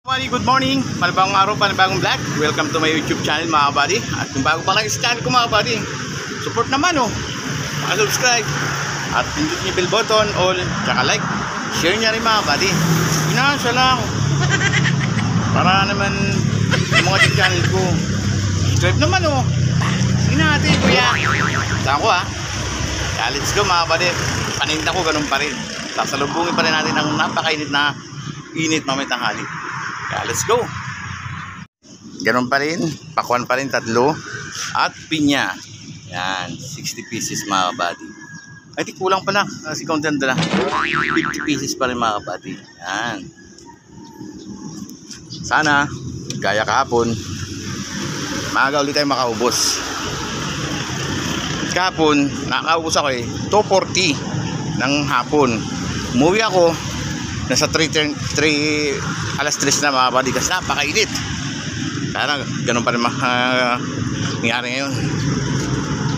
Good morning, panibagong araw, panibagong vlog. Welcome to my YouTube channel mga kabady. At kung bago pa lang sa channel ko mga kabady, support naman subscribe at pindot niyo bell button, all, tsaka like, share niya rin mga kabady. Inasa lang para naman yung mga channel ko. Subscribe naman Sige natin kuya. Saan ko Kaya let's go mga kabady. Paninda ko ganun pa rin. Sasalubungin pa rin natin ang napakainit na init mamaya tanghali. Kaya let's go. Ganun pa rin, pakwan pa rin 3 at pinya. Yan, 60 pieces mga kabady. Ay di kulang pala kasi content na 50 pieces pa rin mga kabady. Yan. Sana gaya kahapon maaga ulit tayo makaubos. Kahapon nakaubos ako 2:40 ng hapon. Umuwi ako nasa 3 alas 3 na mga kabady kasi napakainit. Kaya ganun pa rin nangyari ngayon.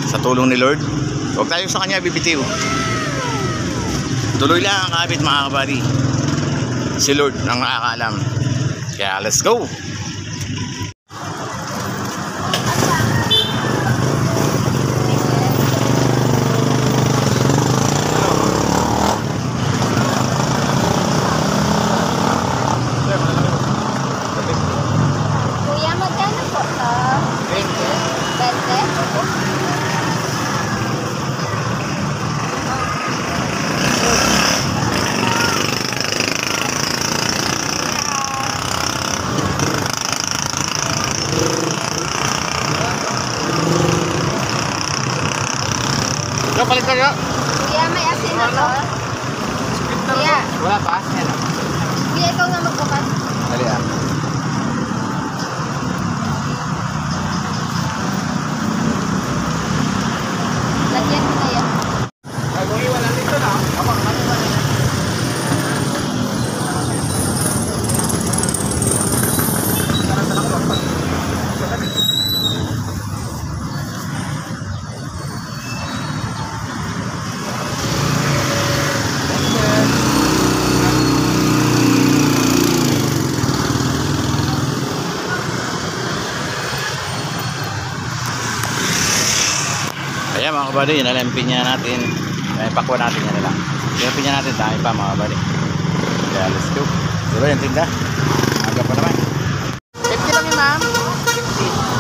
Sa tulong ni Lord, huwag tayo sa kanya bibitiw. Tuloy lang ang kabit mga kabady. Si Lord ang nakakaalam. Kaya let's go. Palit ka ya? Kuya, may asin na to. Kuya. Wala pa? Yan. Kuya, ikaw nga magbukas. Dali Lagyan mo na yan. Ay, kung iwan lang dito na. Kapag maniwan na. Ayan mga kabady, yun na lang yung pinya natin. Ayan, pakwa natin yan na lang. Yung pinya natin, dami pa mga kabady. Kaya let's go. Diba yung tinda? Aga pa naman. 50 lang yun ma'am. 50.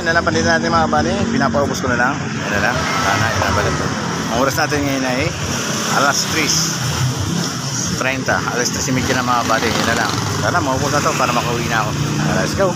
Nalapan din natin mga kabady, pinapaubos ko na lang. Yan na lang, sana inabalat ko. Ang oras natin ngayon ay alas 3:30, alas 3:30 na mga kabady. Yan na lang, sana maubos na to para makauwi na ako. Let's go.